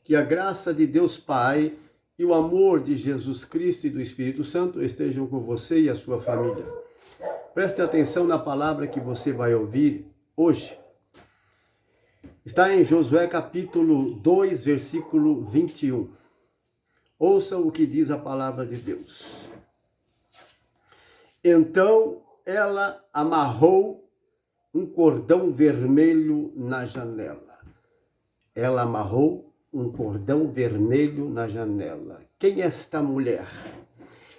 Que a graça de Deus Pai e o amor de Jesus Cristo e do Espírito Santo estejam com você e a sua família. Preste atenção na palavra que você vai ouvir hoje. Está em Josué capítulo 2, versículo 21. Ouça o que diz a palavra de Deus. Então ela amarrou um cordão vermelho na janela. Ela amarrou um cordão vermelho na janela. Quem é esta mulher?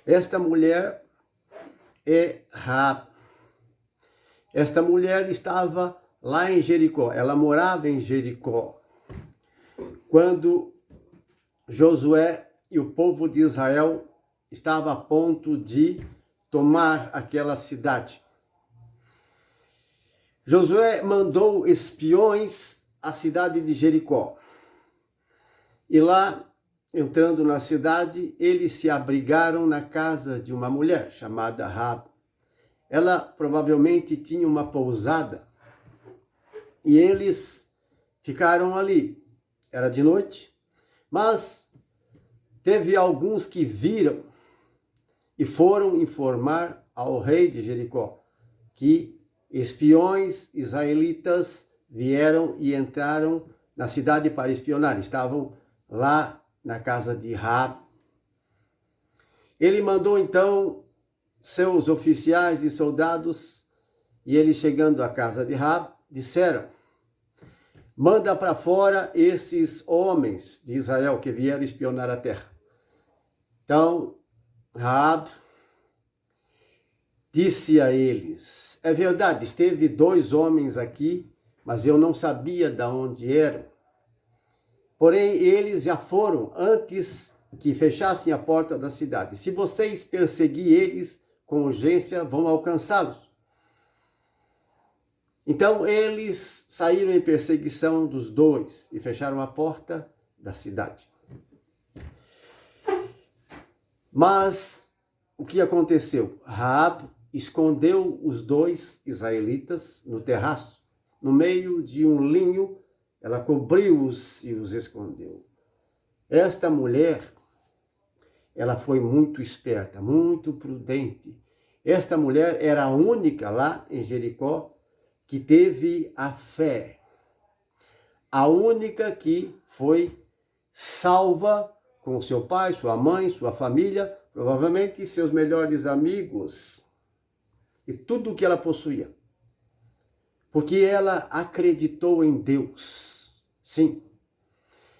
Esta mulher é Raabe. Esta mulher estava lá em Jericó. Ela morava em Jericó. Quando Josué e o povo de Israel estavam a ponto de tomar aquela cidade. Josué mandou espiões à cidade de Jericó. E lá, entrando na cidade, eles se abrigaram na casa de uma mulher chamada Raabe. Ela provavelmente tinha uma pousada e eles ficaram ali. Era de noite, mas teve alguns que viram e foram informar ao rei de Jericó que espiões israelitas vieram e entraram na cidade para espionar. Estavam lá na casa de Raabe. Ele mandou então seus oficiais e soldados, e eles chegando à casa de Raabe, disseram: manda para fora esses homens de Israel que vieram espionar a terra. Então, Raabe disse a eles: é verdade, esteve 2 homens aqui, mas eu não sabia de onde eram. Porém, eles já foram antes que fechassem a porta da cidade. Se vocês perseguirem eles com urgência, vão alcançá-los. Então, eles saíram em perseguição dos 2 e fecharam a porta da cidade. Mas o que aconteceu? Raabe escondeu os 2 israelitas no terraço, no meio de um linho. Ela cobriu-os e os escondeu. Esta mulher, ela foi muito esperta, muito prudente. Esta mulher era a única lá em Jericó que teve a fé. A única que foi salva com seu pai, sua mãe, sua família, provavelmente seus melhores amigos e tudo o que ela possuía. Porque ela acreditou em Deus. Sim.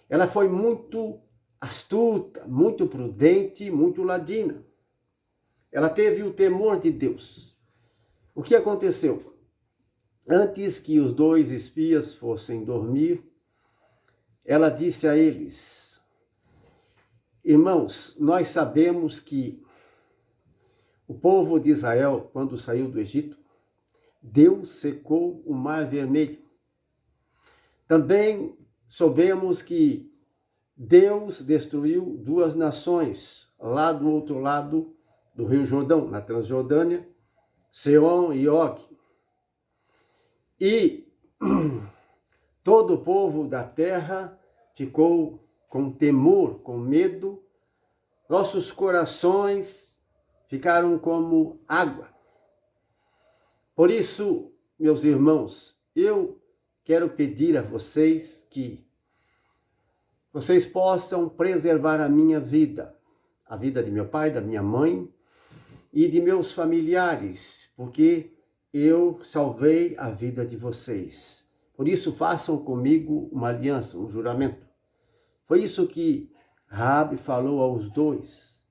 Ela foi muito astuta, muito prudente, muito ladina. Ela teve o temor de Deus. O que aconteceu? Antes que os 2 espias fossem dormir, ela disse a eles: irmãos, nós sabemos que o povo de Israel, quando saiu do Egito, Deus secou o Mar Vermelho. Também soubemos que Deus destruiu 2 nações lá do outro lado do Rio Jordão, na Transjordânia, Seom e Og. E todo o povo da terra ficou com temor, com medo. Nossos corações ficaram como água. Por isso, meus irmãos, eu quero pedir a vocês que vocês possam preservar a minha vida, a vida de meu pai, da minha mãe e de meus familiares, porque eu salvei a vida de vocês. Por isso, façam comigo uma aliança, um juramento. Foi isso que Raabe falou aos 2.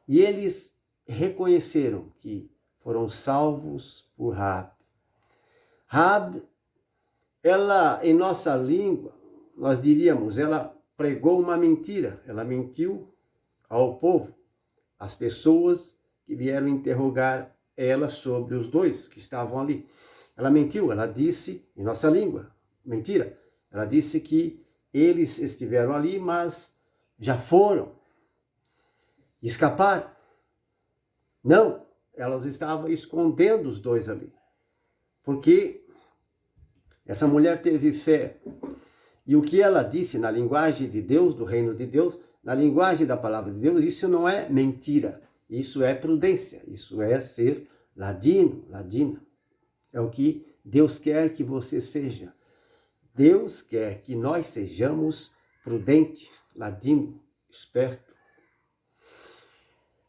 E eles reconheceram que foram salvos por Raabe. Raabe, ela, em nossa língua, nós diríamos, ela pregou uma mentira. Ela mentiu ao povo, às pessoas que vieram interrogar ela sobre os 2 que estavam ali. Ela mentiu, ela disse, em nossa língua, mentira. Ela disse que eles estiveram ali, mas já foram, escaparam. Não, elas estavam escondendo os 2 ali. Porque essa mulher teve fé. E o que ela disse na linguagem de Deus, do reino de Deus, na linguagem da palavra de Deus, isso não é mentira, isso é prudência, isso é ser ladino, ladina. É o que Deus quer que você seja. Deus quer que nós sejamos prudente, ladino, esperto.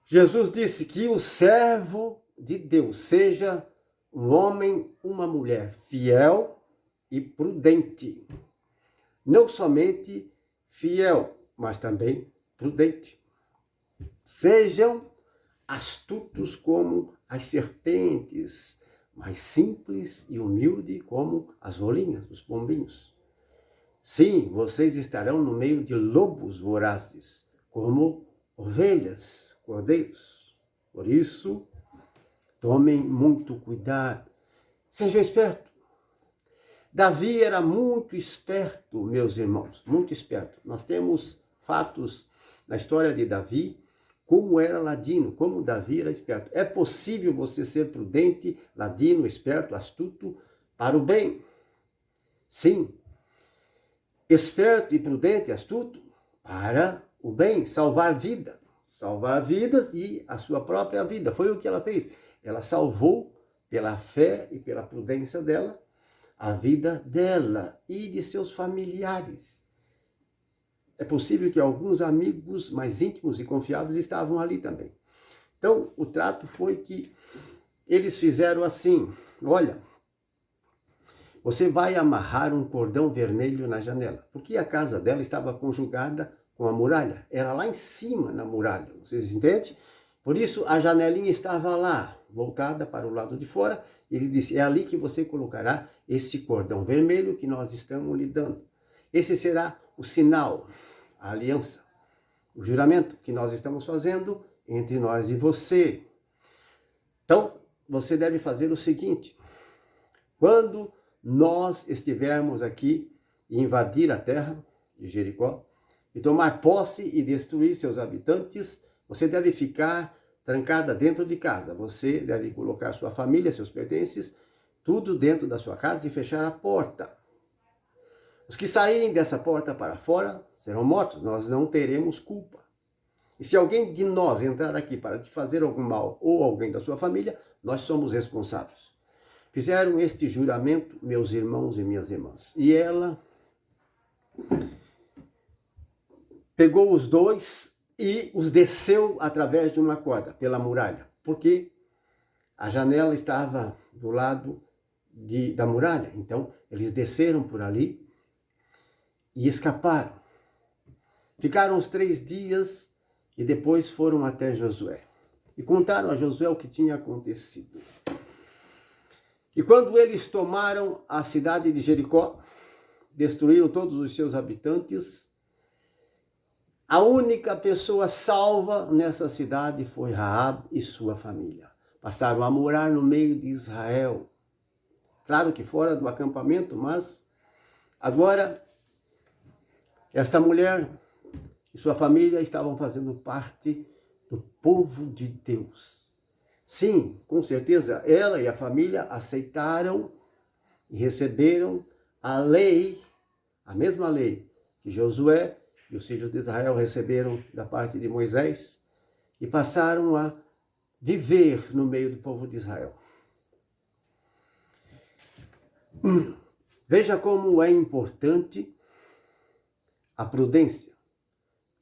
Jesus disse que o servo de Deus seja um homem, uma mulher fiel e prudente. Não somente fiel, mas também prudente. Sejam astutos como as serpentes, mas simples e humilde como as rolinhas, os pombinhos. Sim, vocês estarão no meio de lobos vorazes, como ovelhas, cordeiros. Por isso, tomem muito cuidado. Sejam espertos. Davi era muito esperto, meus irmãos, muito esperto. Nós temos fatos na história de Davi, como era ladino, como Davi era esperto. É possível você ser prudente, ladino, esperto, astuto, para o bem. Sim, esperto e prudente, astuto, para o bem, salvar vidas e a sua própria vida. Foi o que ela fez. Ela salvou, pela fé e pela prudência dela, a vida dela e de seus familiares. É possível que alguns amigos mais íntimos e confiáveis estavam ali também. Então, o trato foi que eles fizeram assim: olha, você vai amarrar um cordão vermelho na janela, porque a casa dela estava conjugada com a muralha, era lá em cima na muralha, vocês entendem? Por isso a janelinha estava lá, voltada para o lado de fora. Ele disse: é ali que você colocará esse cordão vermelho que nós estamos lhe dando. Esse será o sinal, a aliança, o juramento que nós estamos fazendo entre nós e você. Então, você deve fazer o seguinte: quando nós estivermos aqui e invadir a terra de Jericó e tomar posse e destruir seus habitantes, você deve ficar trancada dentro de casa. Você deve colocar sua família, seus pertences, tudo dentro da sua casa e fechar a porta. Os que saírem dessa porta para fora serão mortos, nós não teremos culpa. E se alguém de nós entrar aqui para te fazer algum mal ou alguém da sua família, nós somos responsáveis. Fizeram este juramento, meus irmãos e minhas irmãs. E ela pegou os dois e os desceu através de uma corda, pela muralha. Porque a janela estava do lado da muralha. Então, eles desceram por ali e escaparam. Ficaram os 3 dias e depois foram até Josué. E contaram a Josué o que tinha acontecido. E quando eles tomaram a cidade de Jericó, destruíram todos os seus habitantes, a única pessoa salva nessa cidade foi Raabe e sua família. Passaram a morar no meio de Israel. Claro que fora do acampamento, mas agora esta mulher e sua família estavam fazendo parte do povo de Deus. Sim, com certeza, ela e a família aceitaram e receberam a lei, a mesma lei que Josué e os filhos de Israel receberam da parte de Moisés e passaram a viver no meio do povo de Israel. Veja como é importante a prudência.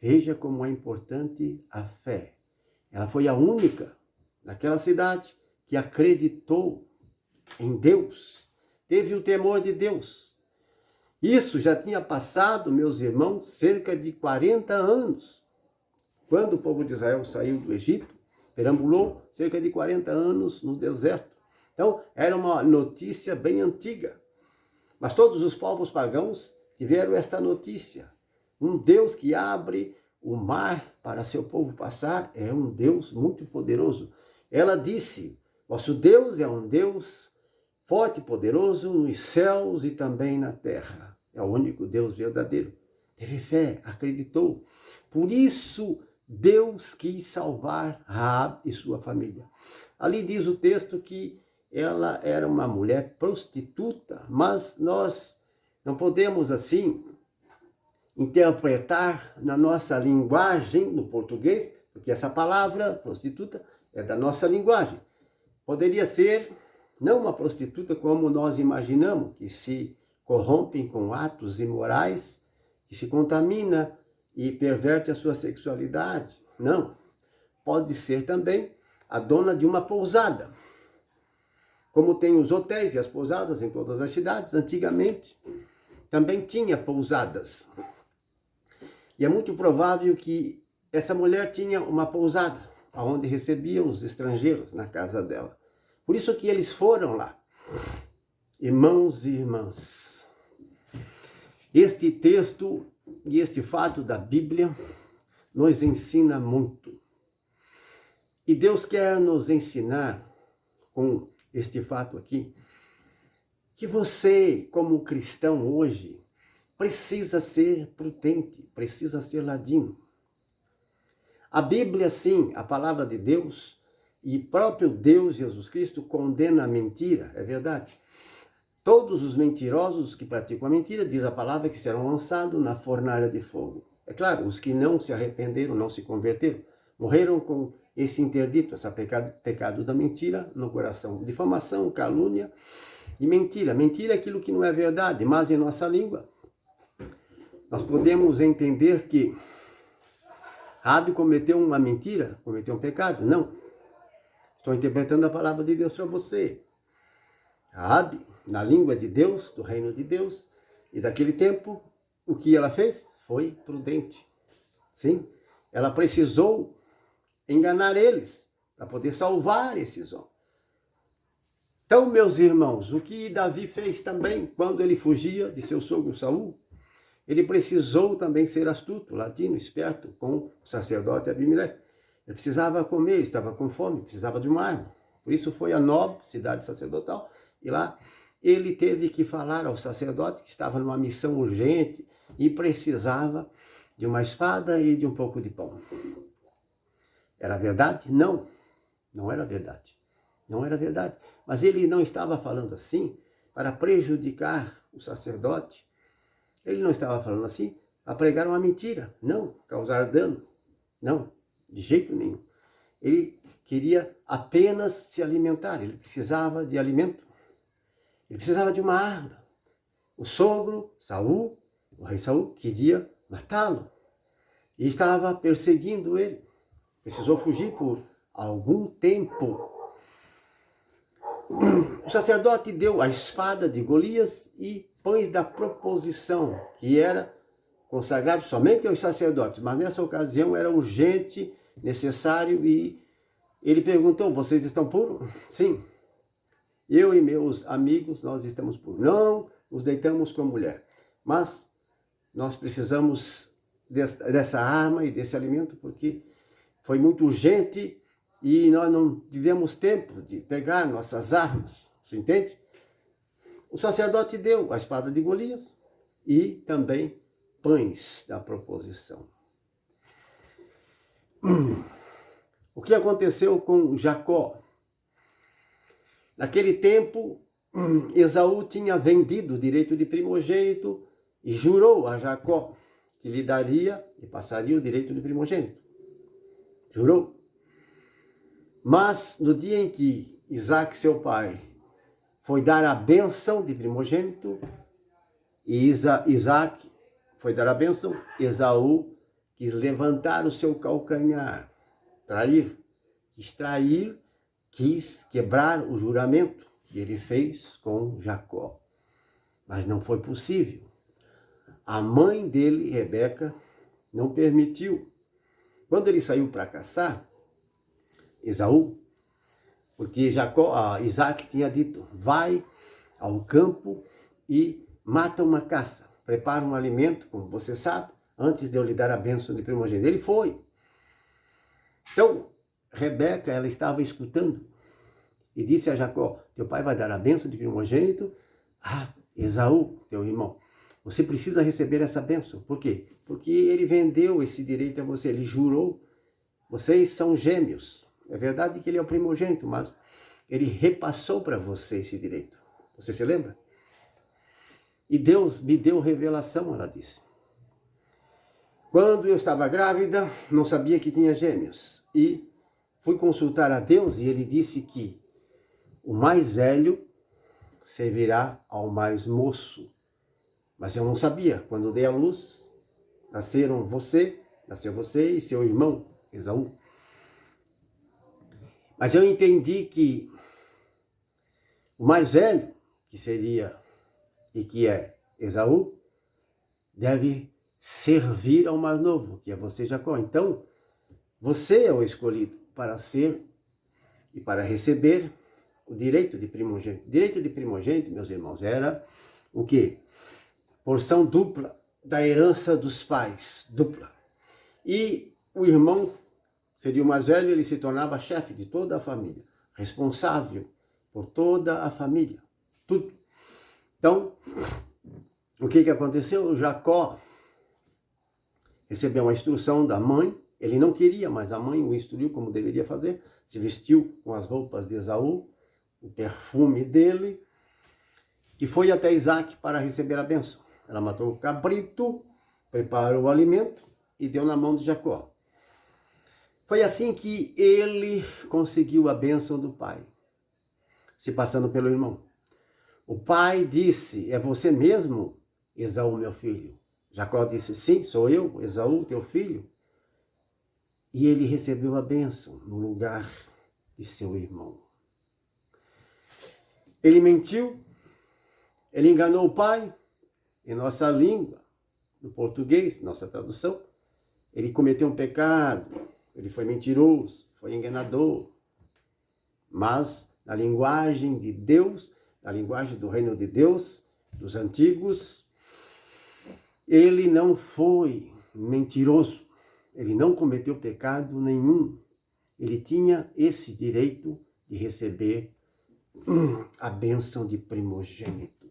Veja como é importante a fé. Ela foi a única naquela cidade que acreditou em Deus, teve o temor de Deus. Isso já tinha passado, meus irmãos, cerca de 40 anos. Quando o povo de Israel saiu do Egito, perambulou cerca de 40 anos no deserto. Então, era uma notícia bem antiga. Mas todos os povos pagãos tiveram esta notícia. Um Deus que abre o mar para seu povo passar é um Deus muito poderoso. Ela disse: vosso Deus é um Deus forte e poderoso nos céus e também na terra. É o único Deus verdadeiro. Teve fé, acreditou. Por isso, Deus quis salvar Raabe e sua família. Ali diz o texto que ela era uma mulher prostituta, mas nós não podemos assim interpretar na nossa linguagem, no português, porque essa palavra, prostituta, é da nossa linguagem. Poderia ser não uma prostituta como nós imaginamos, que se corrompem com atos imorais, que se contamina e perverte a sua sexualidade. Não. Pode ser também a dona de uma pousada. Como tem os hotéis e as pousadas em todas as cidades, antigamente também tinha pousadas. E é muito provável que essa mulher tinha uma pousada, onde recebia os estrangeiros na casa dela. Por isso que eles foram lá. Irmãos e irmãs, este texto e este fato da Bíblia nos ensina muito. E Deus quer nos ensinar, com este fato aqui, que você, como cristão hoje, precisa ser prudente, precisa ser ladino. A Bíblia, sim, a palavra de Deus, e próprio Deus, Jesus Cristo, condena a mentira, é verdade. Todos os mentirosos que praticam a mentira, diz a palavra, que serão lançados na fornalha de fogo. É claro, os que não se arrependeram, não se converteram, morreram com esse interdito, esse pecado da mentira no coração. Difamação, calúnia e mentira. Mentira é aquilo que não é verdade, mas em nossa língua nós podemos entender que Raabe cometeu uma mentira, cometeu um pecado. Não. Estou interpretando a palavra de Deus para você. Raabe, na língua de Deus, do reino de Deus, e daquele tempo, o que ela fez? Foi prudente. Sim, ela precisou enganar eles para poder salvar esses homens. Então, meus irmãos, o que Davi fez também, quando ele fugia de seu sogro Saul, ele precisou também ser astuto, ladino, esperto, com o sacerdote Abimeleque. Ele precisava comer, estava com fome, precisava de uma arma. Por isso foi a Nob, cidade sacerdotal, e lá ele teve que falar ao sacerdote que estava numa missão urgente e precisava de uma espada e de um pouco de pão. Era verdade? Não, não era verdade. Não era verdade. Mas ele não estava falando assim para prejudicar o sacerdote. Ele não estava falando assim para pregar uma mentira. Não, causar dano. Não, de jeito nenhum. Ele queria apenas se alimentar. Ele precisava de alimento. Ele precisava de uma arma. O sogro, Saul, o rei Saul, queria matá-lo. E estava perseguindo ele. Precisou fugir por algum tempo. O sacerdote deu a espada de Golias e pães da proposição, que era consagrado somente aos sacerdotes, mas nessa ocasião era urgente, necessário, e ele perguntou: vocês estão puros? Sim. Eu e meus amigos, nós estamos puros. Não nos deitamos com mulher, mas nós precisamos dessa arma e desse alimento, porque foi muito urgente e nós não tivemos tempo de pegar nossas armas, você entende? O sacerdote deu a espada de Golias e também pães da proposição. O que aconteceu com Jacó? Naquele tempo, Esaú tinha vendido o direito de primogênito e jurou a Jacó que lhe daria e passaria o direito de primogênito. Jurou. Mas no dia em que Isaac, seu pai, foi dar a bênção de primogênito, e Isaac foi dar a bênção, Esaú quis levantar o seu calcanhar, quis quebrar o juramento que ele fez com Jacó. Mas não foi possível. A mãe dele, Rebeca, não permitiu. Quando ele saiu para caçar, Esaú, porque Isaac tinha dito: vai ao campo e mata uma caça, prepara um alimento, como você sabe, antes de eu lhe dar a bênção de primogênito. Ele foi. Então, Rebeca, ela estava escutando e disse a Jacó: teu pai vai dar a bênção de primogênito a Esaú, teu irmão. Você precisa receber essa bênção. Por quê? Porque ele vendeu esse direito a você, ele jurou. Vocês são gêmeos. É verdade que ele é o primogênito, mas ele repassou para você esse direito. Você se lembra? E Deus me deu revelação, ela disse. Quando eu estava grávida, não sabia que tinha gêmeos. E fui consultar a Deus e ele disse que o mais velho servirá ao mais moço. Mas eu não sabia. Quando dei à luz, nasceu você e seu irmão, Esaú. Mas eu entendi que o mais velho, que seria e que é Esaú, deve servir ao mais novo, que é você, Jacó. Então, você é o escolhido para ser e para receber o direito de primogênito. O direito de primogênito, meus irmãos, era o quê? Porção dupla da herança dos pais, dupla. E o irmão seria o mais velho, ele se tornava chefe de toda a família, responsável por toda a família, tudo. Então, o que aconteceu? Jacó recebeu uma instrução da mãe, ele não queria, mas a mãe o instruiu como deveria fazer, se vestiu com as roupas de Esaú, o perfume dele, e foi até Isaac para receber a bênção. Ela matou o cabrito, preparou o alimento e deu na mão de Jacó. Foi assim que ele conseguiu a bênção do pai, se passando pelo irmão. O pai disse, é você mesmo, Esaú, meu filho? Jacó disse, sim, sou eu, Esaú, teu filho. E ele recebeu a bênção no lugar de seu irmão. Ele mentiu, ele enganou o pai, em nossa língua, no português, nossa tradução. Ele cometeu um pecado, ele foi mentiroso, foi enganador. Mas, na linguagem de Deus, na linguagem do reino de Deus, dos antigos, ele não foi mentiroso, ele não cometeu pecado nenhum. Ele tinha esse direito de receber a bênção de primogênito.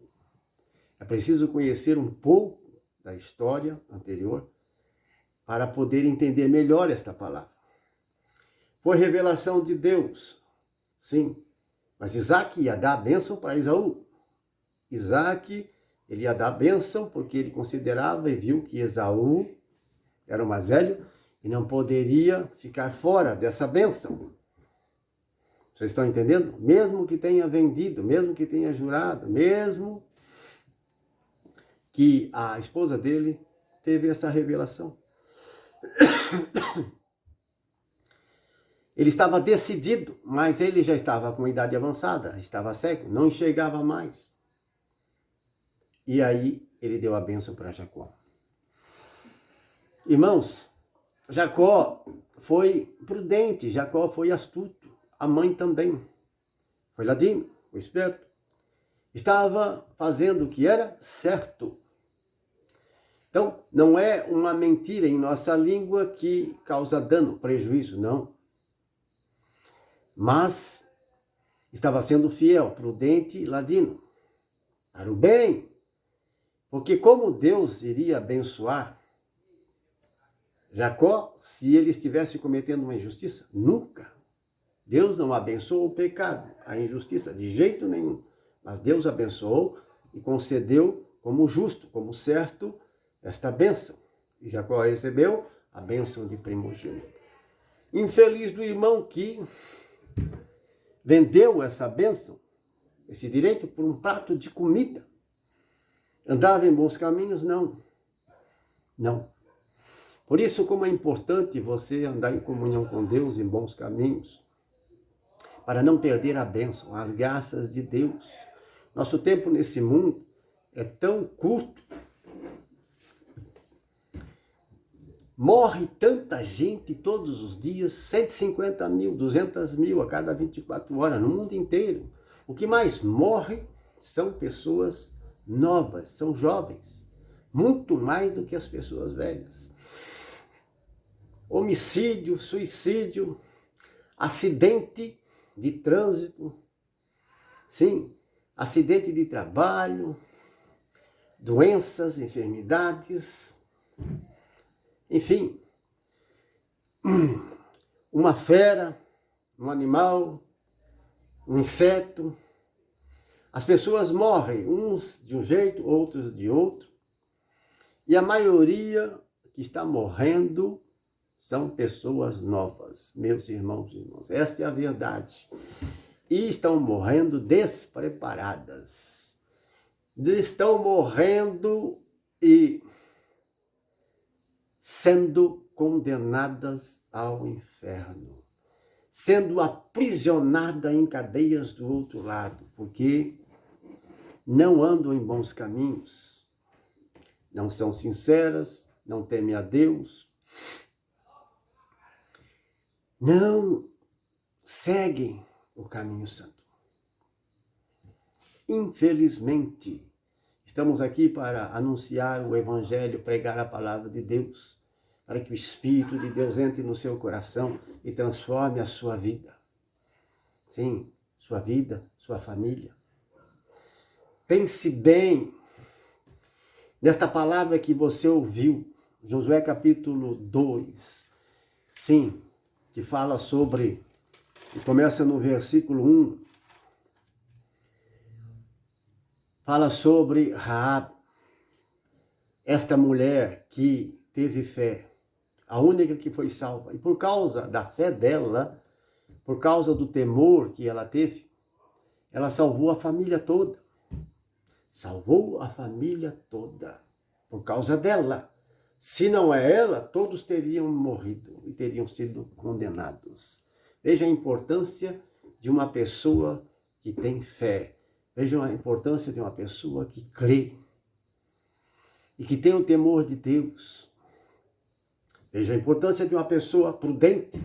É preciso conhecer um pouco da história anterior para poder entender melhor esta palavra. Foi revelação de Deus, sim, mas Isaac ia dar a bênção para Esaú. Isaac, ele ia dar a bênção porque ele considerava e viu que Esaú era o mais velho e não poderia ficar fora dessa bênção. Vocês estão entendendo? Mesmo que tenha vendido, mesmo que tenha jurado, mesmo que a esposa dele teve essa revelação. Ele estava decidido, mas ele já estava com idade avançada, estava cego, não enxergava mais. E aí ele deu a bênção para Jacó. Irmãos, Jacó foi prudente, Jacó foi astuto, a mãe também. Foi ladino, foi esperto. Estava fazendo o que era certo. Então, não é uma mentira em nossa língua que causa dano, prejuízo, não. Mas estava sendo fiel, prudente, ladino, para o bem. Porque como Deus iria abençoar Jacó se ele estivesse cometendo uma injustiça? Nunca. Deus não abençoou o pecado, a injustiça, de jeito nenhum. Mas Deus abençoou e concedeu como justo, como certo, esta bênção. E Jacó recebeu a bênção de primogênito. Infeliz do irmão que vendeu essa bênção, esse direito, por um prato de comida. Andava em bons caminhos? Não. Não. Por isso, como é importante você andar em comunhão com Deus, em bons caminhos, para não perder a bênção, as graças de Deus. Nosso tempo nesse mundo é tão curto. Morre tanta gente todos os dias, 150 mil, 200 mil a cada 24 horas, no mundo inteiro. O que mais morre são pessoas novas, são jovens, muito mais do que as pessoas velhas. Homicídio, suicídio, acidente de trânsito, sim, acidente de trabalho, doenças, enfermidades, enfim, uma fera, um animal, um inseto. As pessoas morrem, uns de um jeito, outros de outro. E a maioria que está morrendo são pessoas novas, meus irmãos e irmãs. Esta é a verdade. E estão morrendo despreparadas. Estão morrendo e sendo condenadas ao inferno, sendo aprisionadas em cadeias do outro lado, porque não andam em bons caminhos, não são sinceras, não temem a Deus, não seguem o caminho santo. Infelizmente, estamos aqui para anunciar o Evangelho, pregar a palavra de Deus, para que o Espírito de Deus entre no seu coração e transforme a sua vida. Sim, sua vida, sua família. Pense bem nesta palavra que você ouviu, Josué capítulo 2. Sim, que fala sobre, que começa no versículo 1, fala sobre Raab, esta mulher que teve fé, a única que foi salva. E por causa da fé dela, por causa do temor que ela teve, ela salvou a família toda. Salvou a família toda por causa dela. Se não é ela, todos teriam morrido e teriam sido condenados. Veja a importância de uma pessoa que tem fé. Veja a importância de uma pessoa que crê e que tem o temor de Deus. Veja a importância de uma pessoa prudente.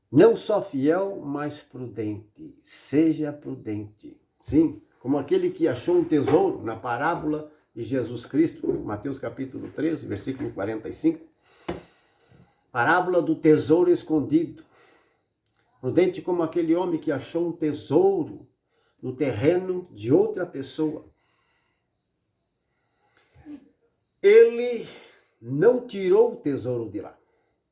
Não só fiel, mas prudente. Seja prudente. Sim, como aquele que achou um tesouro na parábola de Jesus Cristo, Mateus capítulo 13, versículo 45. Parábola do tesouro escondido. Prudente como aquele homem que achou um tesouro no terreno de outra pessoa. Ele não tirou o tesouro de lá.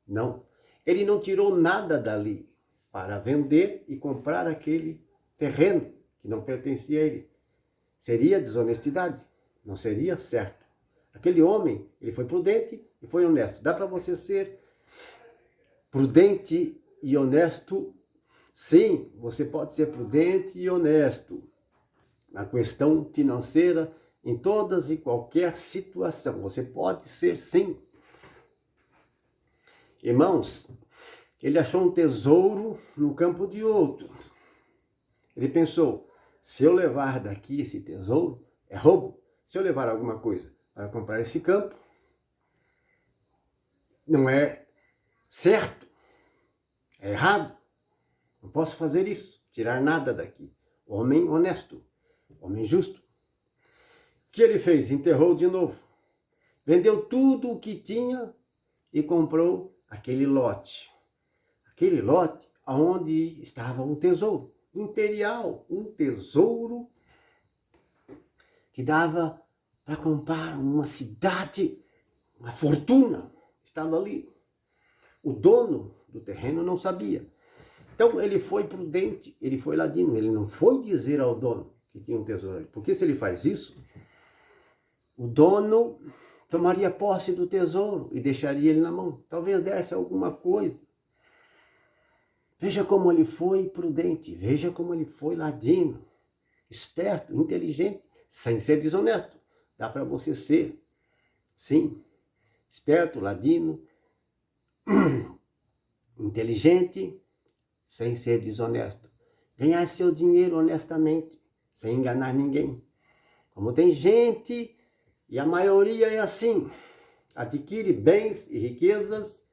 Não. Ele não tirou nada dali para vender e comprar aquele terreno que não pertencia a ele. Seria desonestidade. Não seria certo. Aquele homem, ele foi prudente e foi honesto. Dá para você ser prudente e honesto? Sim, você pode ser prudente e honesto na questão financeira, em todas e qualquer situação. Você pode ser, sim. Irmãos, ele achou um tesouro no campo de outro. Ele pensou, se eu levar daqui esse tesouro, é roubo. Se eu levar alguma coisa para comprar esse campo, não é certo, é errado. Não posso fazer isso, tirar nada daqui. Homem honesto, homem justo. O que ele fez? Enterrou de novo. Vendeu tudo o que tinha e comprou aquele lote. Aquele lote onde estava um tesouro imperial, um tesouro que dava para comprar uma cidade, uma fortuna, estava ali. O dono do terreno não sabia. Então ele foi prudente, ele foi ladino, ele não foi dizer ao dono que tinha um tesouro ali. Porque se ele faz isso, o dono tomaria posse do tesouro e deixaria ele na mão. Talvez desse alguma coisa. Veja como ele foi prudente, veja como ele foi ladino, esperto, inteligente, sem ser desonesto. Dá para você ser, sim, esperto, ladino, inteligente, sem ser desonesto. Ganhar seu dinheiro honestamente, sem enganar ninguém. Como tem gente, e a maioria é assim, adquire bens e riquezas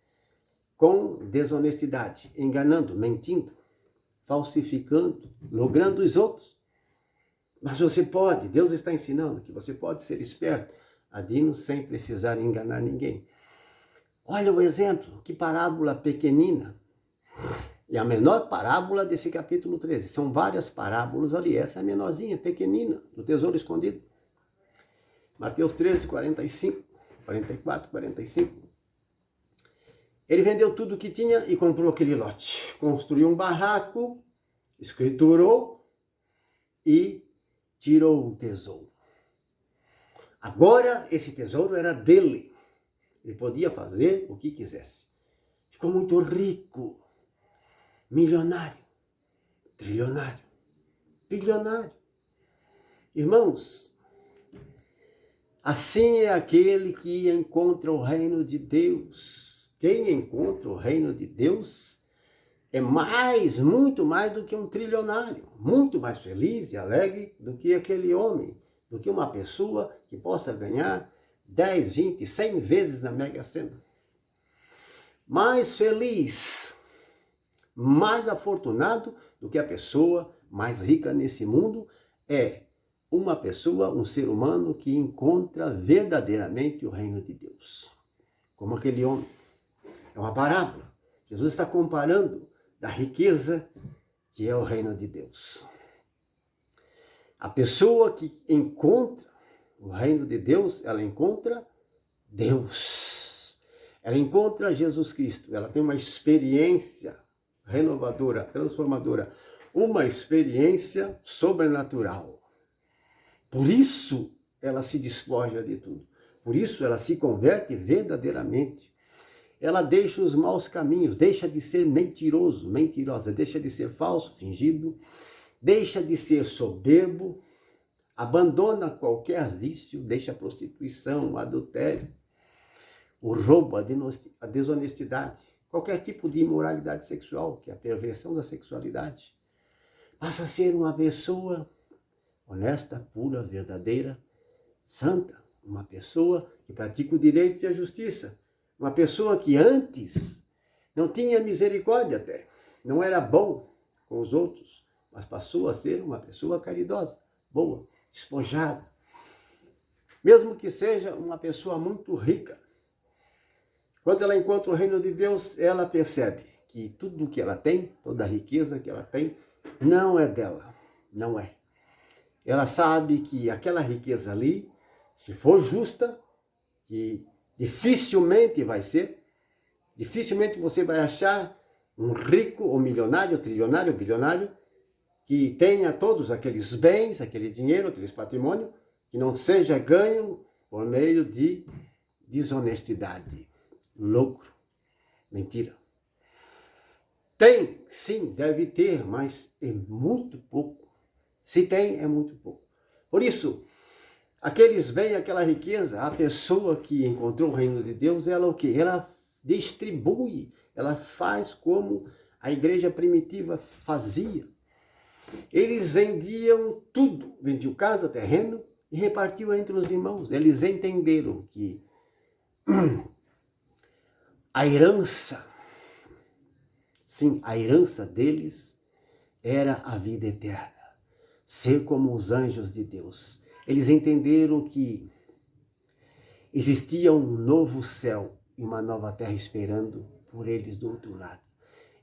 com desonestidade, enganando, mentindo, falsificando, logrando os outros. Mas você pode, Deus está ensinando que você pode ser esperto, ladino, sem precisar enganar ninguém. Olha o exemplo, que parábola pequenina. E a menor parábola desse capítulo 13. São várias parábolas ali. Essa é a menorzinha, pequenina, do tesouro escondido. Mateus 13, 45, 44, 45. Ele vendeu tudo o que tinha e comprou aquele lote. Construiu um barraco, escriturou e tirou o tesouro. Agora esse tesouro era dele. Ele podia fazer o que quisesse. Ficou muito rico, milionário, trilionário, bilionário. Irmãos, assim é aquele que encontra o reino de Deus. Quem encontra o reino de Deus é muito mais do que um trilionário, muito mais feliz e alegre do que aquele homem, do que uma pessoa que possa ganhar 10, 20, 100 vezes na Mega Sena. Mais feliz, mais afortunado do que a pessoa mais rica nesse mundo é uma pessoa, um ser humano que encontra verdadeiramente o reino de Deus. Como aquele homem. É uma parábola. Jesus está comparando da riqueza que é o reino de Deus. A pessoa que encontra o reino de Deus, ela encontra Deus. Ela encontra Jesus Cristo. Ela tem uma experiência renovadora, transformadora, uma experiência sobrenatural. Por isso ela se despoja de tudo. Por isso ela se converte verdadeiramente. Ela deixa os maus caminhos, deixa de ser mentiroso, mentirosa, deixa de ser falso, fingido, deixa de ser soberbo, abandona qualquer vício, deixa a prostituição, o adultério, o roubo, a desonestidade, qualquer tipo de imoralidade sexual, que é a perversão da sexualidade. Passa a ser uma pessoa honesta, pura, verdadeira, santa, uma pessoa que pratica o direito e a justiça, uma pessoa que antes não tinha misericórdia até, não era bom com os outros, mas passou a ser uma pessoa caridosa, boa, despojada. Mesmo que seja uma pessoa muito rica, quando ela encontra o reino de Deus, ela percebe que tudo o que ela tem, toda a riqueza que ela tem, não é dela, não é. Ela sabe que aquela riqueza ali, se for justa, que dificilmente vai ser, dificilmente você vai achar um rico, ou milionário, trilionário, bilionário, que tenha todos aqueles bens, aquele dinheiro, aqueles patrimônios, que não seja ganho por meio de desonestidade, lucro, mentira. Tem, sim, deve ter, mas é muito pouco. Se tem, é muito pouco. Por isso, aqueles bens, aquela riqueza, a pessoa que encontrou o reino de Deus, ela o quê? Ela distribui, ela faz como a igreja primitiva fazia. Eles vendiam tudo, vendiam casa, terreno e repartiam entre os irmãos. Eles entenderam que a herança, sim, a herança deles era a vida eterna. Ser como os anjos de Deus. Eles entenderam que existia um novo céu e uma nova terra esperando por eles do outro lado.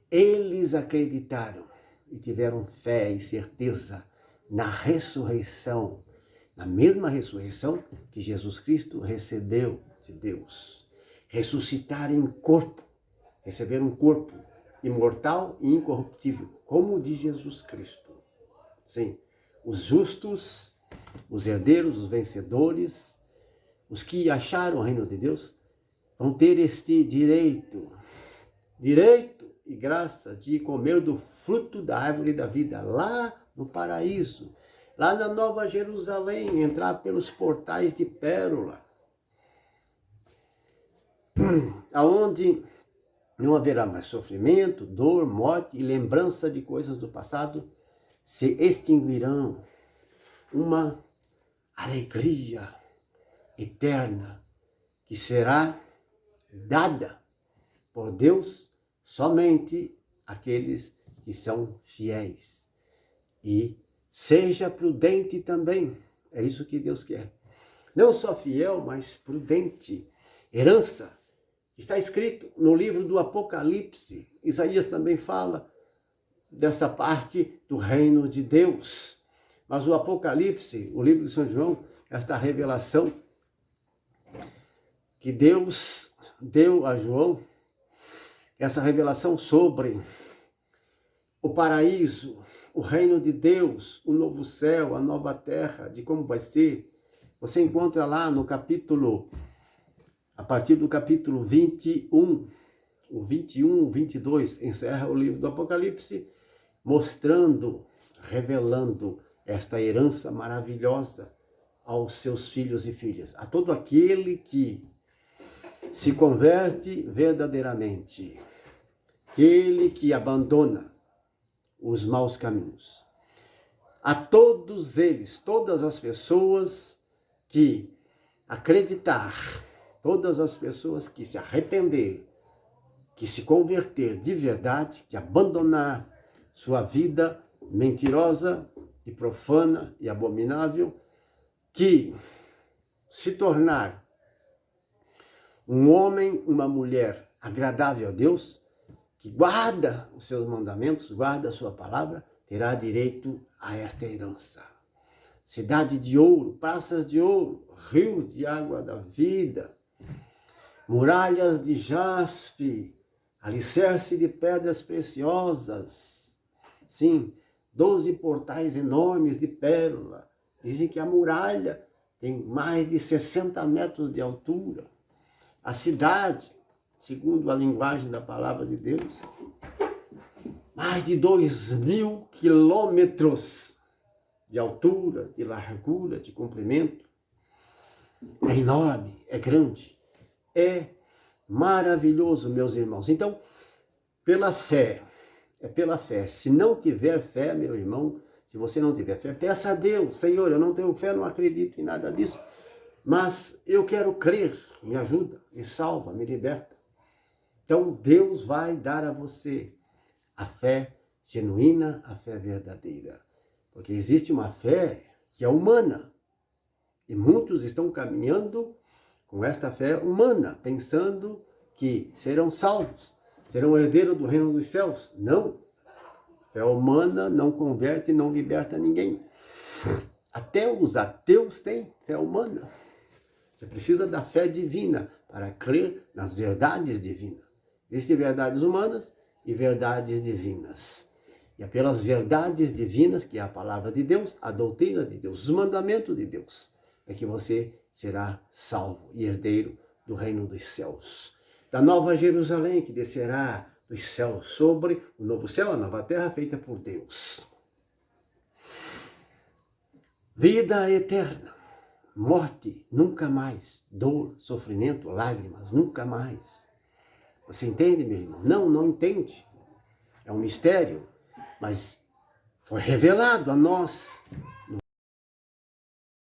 Eles acreditaram e tiveram fé e certeza na ressurreição, na mesma ressurreição que Jesus Cristo recebeu de Deus. Ressuscitar em corpo, receber um corpo imortal e incorruptível, como o de Jesus Cristo. Sim. Os justos, os herdeiros, os vencedores, os que acharam o reino de Deus, vão ter este direito e graça de comer do fruto da árvore da vida, lá no paraíso, lá na Nova Jerusalém, entrar pelos portais de pérola, aonde não haverá mais sofrimento, dor, morte e lembrança de coisas do passado, se extinguirão. Uma alegria eterna que será dada por Deus somente àqueles que são fiéis. E seja prudente também, é isso que Deus quer. Não só fiel, mas prudente. Herança, está escrito no livro do Apocalipse. Isaías também fala dessa parte do reino de Deus. Mas o Apocalipse, o livro de São João, esta revelação que Deus deu a João, essa revelação sobre o paraíso, o reino de Deus, o novo céu, a nova terra, de como vai ser. Você encontra lá no capítulo a partir do capítulo 21, o 21, o 22, encerra o livro do Apocalipse, mostrando, revelando esta herança maravilhosa aos seus filhos e filhas, a todo aquele que se converte verdadeiramente, aquele que abandona os maus caminhos. A todos eles, todas as pessoas que acreditar, todas as pessoas que se arrepender, que se converter de verdade, que abandonar sua vida mentirosa e profana e abominável, que se tornar um homem, uma mulher agradável a Deus, que guarda os seus mandamentos, guarda a sua palavra, terá direito a esta herança. Cidade de ouro, praças de ouro, rios de água da vida, muralhas de jaspe, alicerce de pedras preciosas. Sim, 12 portais enormes de pérola. Dizem que a muralha tem mais de 60 metros de altura. A cidade, segundo a linguagem da palavra de Deus, mais de 2.000 quilômetros de altura, de largura, de comprimento. É enorme, é grande, é maravilhoso, meus irmãos. Então, pela fé, é pela fé. Se não tiver fé, meu irmão, se você não tiver fé, peça a Deus: Senhor, eu não tenho fé, não acredito em nada disso, mas eu quero crer, me ajuda, me salva, me liberta. Então, Deus vai dar a você a fé genuína, a fé verdadeira. Porque existe uma fé que é humana. E muitos estão caminhando com esta fé humana, pensando que serão salvos, serão herdeiros do reino dos céus. Não. Fé humana não converte e não liberta ninguém. Até os ateus têm fé humana. Você precisa da fé divina para crer nas verdades divinas. Existem verdades humanas e verdades divinas. E é pelas verdades divinas, que é a palavra de Deus, a doutrina de Deus, os mandamentos de Deus, é que você será salvo e herdeiro do reino dos céus. Da nova Jerusalém, que descerá dos céus sobre o novo céu, a nova terra feita por Deus. Vida eterna, morte, nunca mais, dor, sofrimento, lágrimas, nunca mais. Você entende, meu irmão? Não, não entende. É um mistério, mas foi revelado a nós